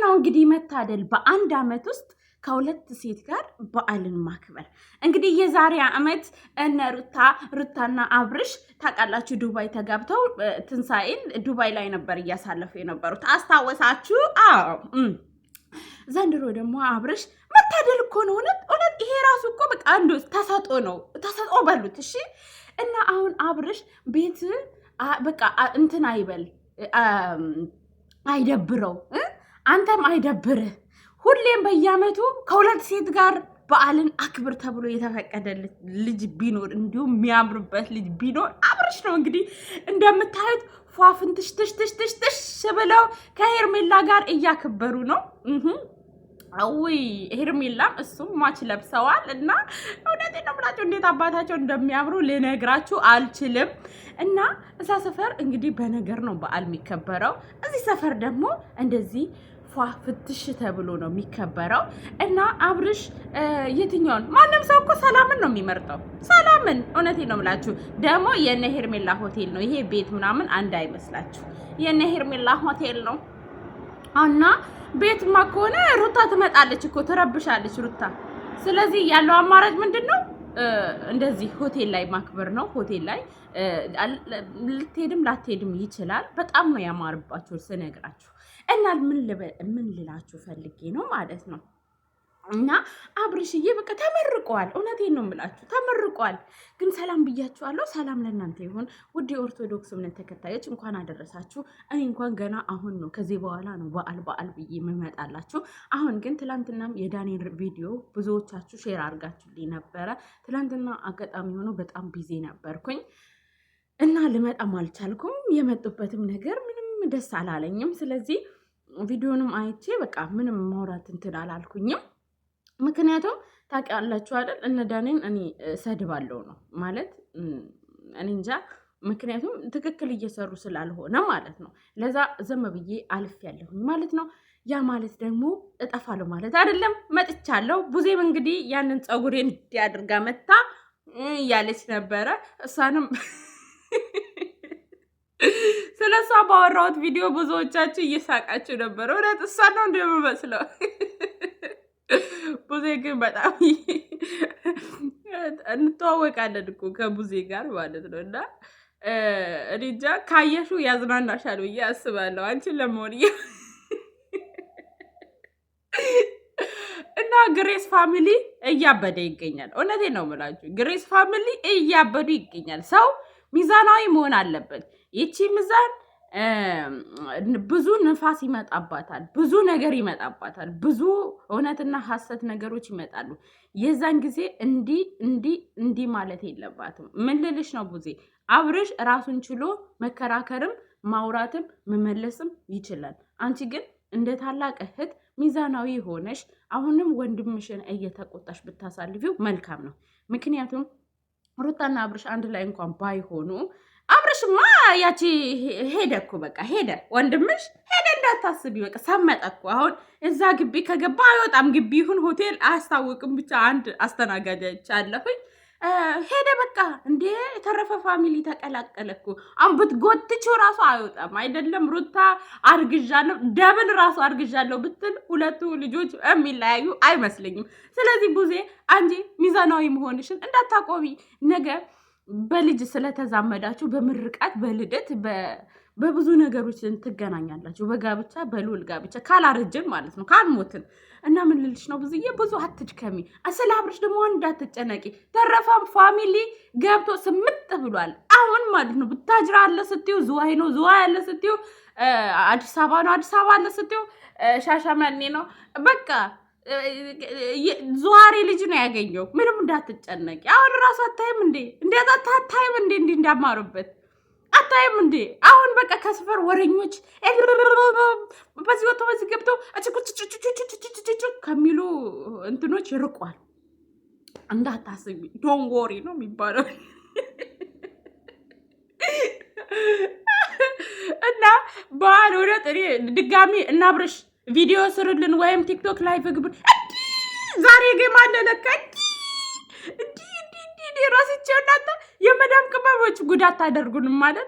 ነው እንግዲህ መታደል በአንድ አመት ውስጥ ከሁለት ሴት ጋር በዓልን ማክበር። እንግዲህ የዛሬ አመት እነ ሩታና አብርሽ ታውቃላችሁ ዱባይ ተጋብተው ትንሳኤን ዱባይ ላይ ነበር እያሳለፉ የነበሩት አስታወሳችሁ? አዎ። ዘንድሮ ደግሞ አብርሽ መታደል እኮ ነው። እውነት ይሄ ራሱ እኮ በቃ አንዱ ተሰጦ ነው። ተሰጦ በሉት እሺ። እና አሁን አብርሽ ቤት በቃ እንትን አይበል አይደብረው፣ አንተም አይደብርህ። ሁሌም በየአመቱ ከሁለት ሴት ጋር በዓልን አክብር ተብሎ የተፈቀደለት ልጅ ቢኖር እንዲሁም የሚያምርበት ልጅ ቢኖር አብርሽ ነው። እንግዲህ እንደምታዩት ፏፍን ትሽ ብለው ከሄርሜላ ጋር እያከበሩ ነው። አውይ ሄርሜላም እሱም ማች ለብሰዋል እና እውነቴን ነው የምላችሁ እንዴት አባታቸው እንደሚያምሩ ልነግራችሁ አልችልም። እና እዛ ሰፈር እንግዲህ በነገር ነው በዓል የሚከበረው። እዚህ ሰፈር ደግሞ እንደዚህ ፏ ፍትሽ ተብሎ ነው የሚከበረው። እና አብርሽ የትኛውን ማንም ሰው እኮ ሰላምን ነው የሚመርጠው፣ ሰላምን። እውነቴን ነው የምላችሁ ደግሞ የነ ሄርሜላ ሆቴል ነው ይሄ ቤት ምናምን አንድ አይመስላችሁ፣ የነ ሄርሜላ ሆቴል ነው። እና ቤትማ ከሆነ ሩታ ትመጣለች እኮ ትረብሻለች ሩታ። ስለዚህ ያለው አማራጭ ምንድን ነው? እንደዚህ ሆቴል ላይ ማክበር ነው። ሆቴል ላይ ልትሄድም ላትሄድም ይችላል። በጣም ነው ያማርባችሁ ስነግራችሁ። እና ምን ልላችሁ ፈልጌ ነው ማለት ነው። እና አብርሽዬ በቃ ተመርቋል። እውነቴን ነው የምላችሁ ተመርቋል። ግን ሰላም ብያችኋለሁ። ሰላም ለእናንተ ይሁን ውድ የኦርቶዶክስ እምነት ተከታዮች፣ እንኳን አደረሳችሁ። እኔ እንኳን ገና አሁን ነው ከዚህ በኋላ ነው በዓል ብዬ የምመጣላችሁ። አሁን ግን ትላንትናም የዳንኤል ቪዲዮ ብዙዎቻችሁ ሼር አድርጋችሁልኝ ነበረ። ትላንትና አጋጣሚ ሆኖ በጣም ቢዚ ነበርኩኝ እና ልመጣም አልቻልኩም። የመጡበትም ነገር ምንም ደስ አላለኝም። ስለዚህ ቪዲዮንም አይቼ በቃ ምንም ማውራት እንትን አላልኩኝም። ምክንያቱም ታውቃላችሁ አይደል እነ ዳኔን እኔ ሰድባለሁ ነው ማለት እኔ እንጃ። ምክንያቱም ትክክል እየሰሩ ስላልሆነ ማለት ነው። ለዛ ዘም ብዬ አልፌያለሁኝ ማለት ነው። ያ ማለት ደግሞ እጠፋለሁ ማለት አይደለም። መጥቻለሁ። ቡዜም እንግዲህ ያንን ፀጉሬን እንዲያድርጋ መታ እያለች ነበረ። እሷንም ስለሷ ባወራሁት ቪዲዮ ብዙዎቻችሁ እየሳቃችሁ ነበር። እውነት እሷ ነው እንደምመስለው። ቡዜ ግን በጣም እንተዋወቃለን እኮ ከቡዜ ጋር ማለት ነው። እና እኔ እንጃ ካየሹ ያዝናናሻል ብዬ አስባለሁ አንቺን ለመሆን እና ግሬስ ፋሚሊ እያበደ ይገኛል። እውነቴን ነው የምላችሁ፣ ግሬስ ፋሚሊ እያበዱ ይገኛል። ሰው ሚዛናዊ መሆን አለበት። ይቺ ሚዛን ብዙ ንፋስ ይመጣባታል፣ ብዙ ነገር ይመጣባታል፣ ብዙ እውነትና ሐሰት ነገሮች ይመጣሉ። የዛን ጊዜ እንዲህ ማለት የለባትም። ምን ልልሽ ነው ቡዜ፣ አብርሽ ራሱን ችሎ መከራከርም ማውራትም መመለስም ይችላል። አንቺ ግን እንደ ታላቅ እህት ሚዛናዊ ሆነሽ አሁንም ወንድምሽን እየተቆጣሽ ብታሳልፊው መልካም ነው። ምክንያቱም ሩታና አብርሽ አንድ ላይ እንኳን ባይሆኑ አብርሽማ ያቺ ሄደ እኮ በቃ ሄደ፣ ወንድምሽ ሄደ እንዳታስቢ በቃ ሰመጠ እኮ። አሁን እዛ ግቢ ከገባ አይወጣም። ግቢ ይሁን ሆቴል አያስታውቅም። ብቻ አንድ አስተናጋጅ አለሁኝ ሄደ በቃ። እንዴ የተረፈ ፋሚሊ ተቀላቀለ እኮ። አሁን ብትጎትችው ራሱ አይወጣም። አይደለም ሩታ አርግዣለሁ ደብል ራሱ አርግዣለሁ ብትል ሁለቱ ልጆች የሚለያዩ አይመስለኝም። ስለዚህ ቡዜ አንቺ ሚዛናዊ መሆንሽን እንዳታቆቢ። ነገ በልጅ ስለተዛመዳችሁ በምርቃት በልደት በብዙ ነገሮች ትገናኛላችሁ። በጋብቻ በልዑል ጋብቻ ካላረጀን ማለት ነው ካልሞትን። እና ምን ልልሽ ነው ብዙዬ፣ ብዙ አትድከሚ። ስለ አብርሽ ደግሞ እንዳትጨነቂ። ተረፈም ፋሚሊ ገብቶ ስምጥ ብሏል አሁን ማለት ነው። ብታጅራ አለ ስትዩ ዝዋይ ነው፣ ዝዋይ አለ ስትዩ አዲስ አበባ ነው፣ አዲስ አበባ አለ ስትዩ ሻሸመኔ ነው። በቃ ዙዋሬ ልጅ ነው ያገኘው። ምንም እንዳትጨነቂ። አሁን ራሱ አታይም እንዴ? እንዴት አታይም እንዴ? እንዴ እንዳማሩበት አታይም እንዴ? አሁን በቃ ከሰፈር ወረኞች በዚህ ወጥቶ በዚህ ገብቶ ከሚሉ እንትኖች ርቋል። እንዳታስቢ፣ ዶን ወሪ ነው የሚባለው። እና በዓል እውነት እኔ ድጋሚ እናብርሽ ቪዲዮ ስሩልን ወይም ቲክቶክ ላይ ፍግብን። ዛሬ ግን ማለለካ እንዲ ራስቸው እናንተ የመዳም ቅመሞች ጉዳት ታደርጉንም ማለት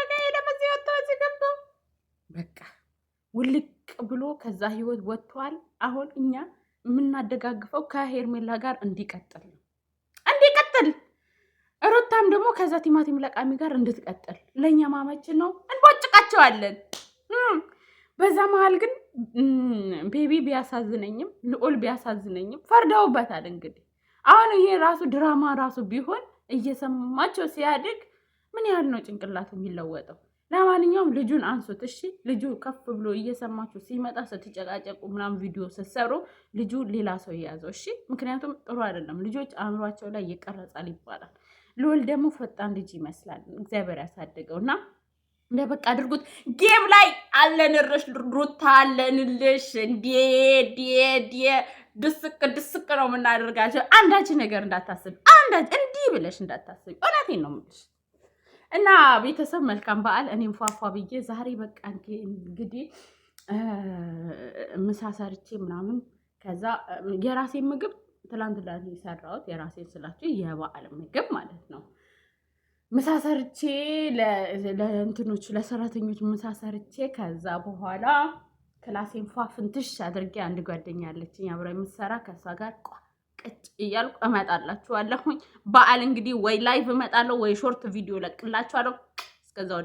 ፍለጋ ሄደ። በዚህ ወጥቶ ሲገብቶ በቃ ውልቅ ብሎ ከዛ ህይወት ወጥቷል። አሁን እኛ የምናደጋግፈው ከሄርሜላ ጋር እንዲቀጥል ነው እንዲቀጥል። ሩታም ደግሞ ከዛ ቲማቲም ለቃሚ ጋር እንድትቀጥል ለእኛ ማመችን ነው። እንቦጭቃቸዋለን። በዛ መሀል ግን ቤቢ ቢያሳዝነኝም ልዑል ቢያሳዝነኝም ፈርደውበታል። እንግዲህ አሁን ይሄ ራሱ ድራማ ራሱ ቢሆን እየሰማቸው ሲያድግ ምን ያህል ነው ጭንቅላቱ የሚለወጠው? ለማንኛውም ልጁን አንሱት እሺ። ልጁ ከፍ ብሎ እየሰማችሁ ሲመጣ ስትጨቃጨቁ ምናምን ቪዲዮ ስትሰሩ ልጁ ሌላ ሰው የያዘው እሺ። ምክንያቱም ጥሩ አይደለም። ልጆች አእምሯቸው ላይ ይቀረጻል ይባላል። ልዑል ደግሞ ፈጣን ልጅ ይመስላል። እግዚአብሔር ያሳደገው እና በቃ አድርጉት። ጌም ላይ አለንርሽ ሩታ አለንልሽ እንዴ ድስቅ ነው የምናደርጋቸው። አንዳች ነገር እንዳታስብ፣ አንዳች እንዲህ ብለሽ እንዳታስብ። እውነቴን ነው የምልሽ። እና ቤተሰብ መልካም በዓል። እኔም ፏፏ ብዬ ዛሬ በቃ እንግዲህ ምሳ ሰርቼ ምናምን ከዛ የራሴን ምግብ ትላንት ላይ የሰራሁት የራሴን ስላችሁ የበዓል ምግብ ማለት ነው። ምሳ ሰርቼ ለእንትኖች ለሰራተኞች ምሳ ሰርቼ ከዛ በኋላ ክላሴን ፏፍንትሽ አድርጌ አንድ ጓደኛ አለችኝ አብራ የምትሰራ ከሷ ጋር ቅጭ እያልኩ እመጣላችኋለሁ። በዓል እንግዲህ ወይ ላይቭ እመጣለሁ ወይ ሾርት ቪዲዮ ለቅላችኋለሁ። እስከዛው